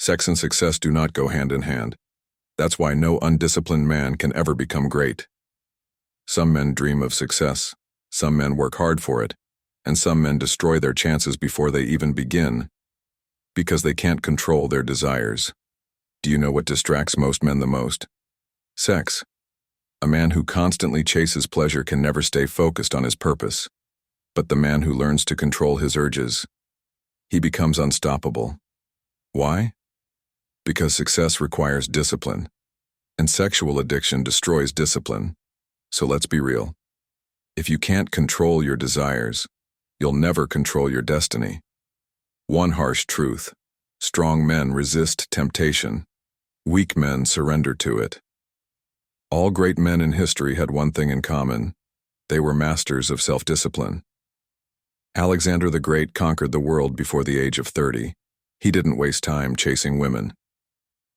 Sex and success do not go hand in hand. That's why no undisciplined man can ever become great. Some men dream of success, some men work hard for it, and some men destroy their chances before they even begin, because they can't control their desires. Do you know what distracts most men the most? Sex. A man who constantly chases pleasure can never stay focused on his purpose. But the man who learns to control his urges, he becomes unstoppable. Why? Because success requires discipline, and sexual addiction destroys discipline. So let's be real. If you can't control your desires, you'll never control your destiny. One harsh truth: strong men resist temptation. Weak men surrender to it. All great men in history had one thing in common: they were masters of self-discipline. Alexander the Great conquered the world before the age of 30. He didn't waste time chasing women.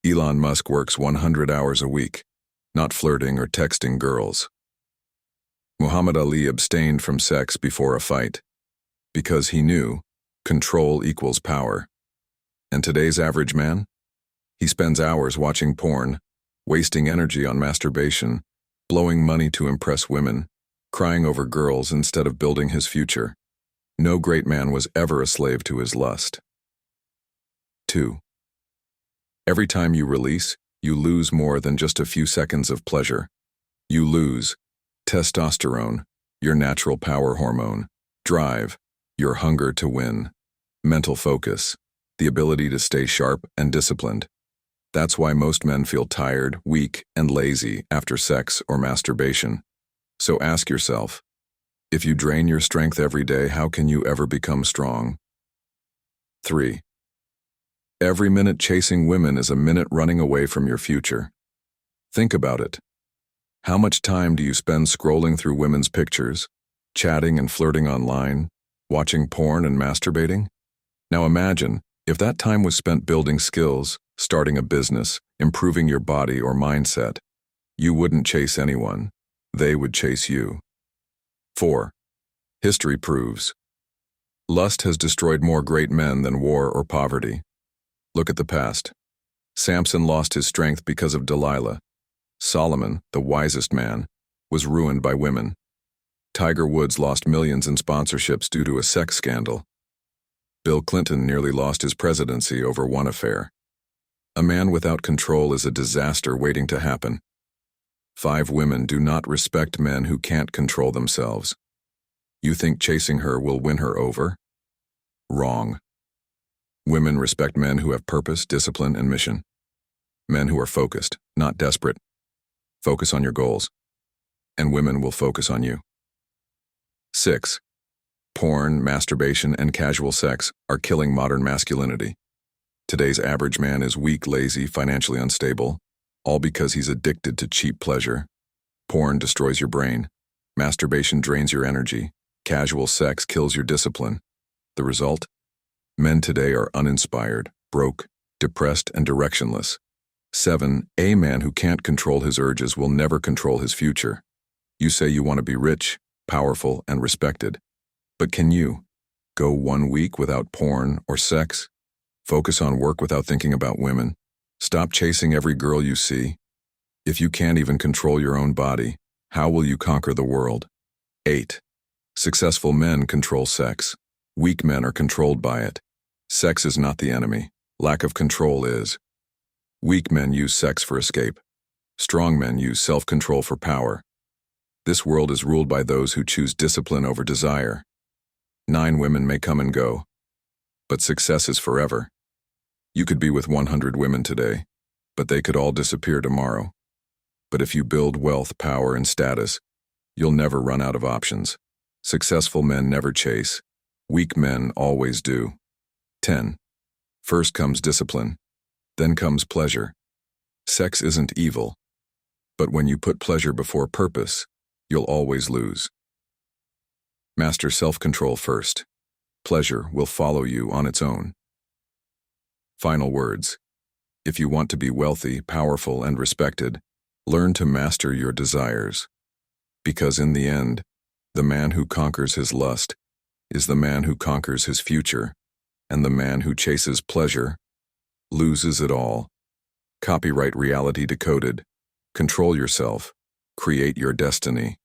Elon Musk works 100 hours a week, not flirting or texting girls. Muhammad Ali abstained from sex before a fight, because he knew control equals power. And today's average man? He spends hours watching porn, wasting energy on masturbation, blowing money to impress women, crying over girls instead of building his future. No great man was ever a slave to his lust. 2. Every time you release, you lose more than just a few seconds of pleasure. You lose testosterone, your natural power hormone; drive, your hunger to win; mental focus, the ability to stay sharp and disciplined. That's why most men feel tired, weak, and lazy after sex or masturbation. So ask yourself, if you drain your strength every day, how can you ever become strong? 3. Every minute chasing women is a minute running away from your future. Think about it. How much time do you spend scrolling through women's pictures, chatting and flirting online, watching porn and masturbating? Now imagine if that time was spent building skills, starting a business, improving your body or mindset. You wouldn't chase anyone. They would chase you. 4. History proves lust has destroyed more great men than war or poverty. Look at the past. Samson lost his strength because of Delilah. Solomon, the wisest man, was ruined by women. Tiger Woods lost millions in sponsorships due to a sex scandal. Bill Clinton nearly lost his presidency over one affair. A man without control is a disaster waiting to happen. 5 women do not respect men who can't control themselves. You think chasing her will win her over? Wrong. Women respect men who have purpose, discipline, and mission. Men who are focused, not desperate. Focus on your goals, and women will focus on you. 6. Porn, masturbation, and casual sex are killing modern masculinity. Today's average man is weak, lazy, financially unstable, all because he's addicted to cheap pleasure. Porn destroys your brain. Masturbation drains your energy. Casual sex kills your discipline. The result? Men today are uninspired, broke, depressed, and directionless. 7. A man who can't control his urges will never control his future. You say you want to be rich, powerful, and respected. But can you go 1 week without porn or sex? Focus on work without thinking about women? Stop chasing every girl you see? If you can't even control your own body, how will you conquer the world? 8. Successful men control sex. Weak men are controlled by it. Sex is not the enemy. Lack of control is. Weak men use sex for escape. Strong men use self-control for power. This world is ruled by those who choose discipline over desire. 9 women may come and go, but success is forever. You could be with 100 women today, but they could all disappear tomorrow. But if you build wealth, power, and status, you'll never run out of options. Successful men never chase. Weak men always do. 10. First comes discipline. Then comes pleasure. Sex isn't evil, but when you put pleasure before purpose, you'll always lose. Master self-control first. Pleasure will follow you on its own. Final words. If you want to be wealthy, powerful, and respected, learn to master your desires. Because in the end, the man who conquers his lust is the man who conquers his future, and the man who chases pleasure loses it all. Copyright Reality Decoded. Control yourself. Create your destiny.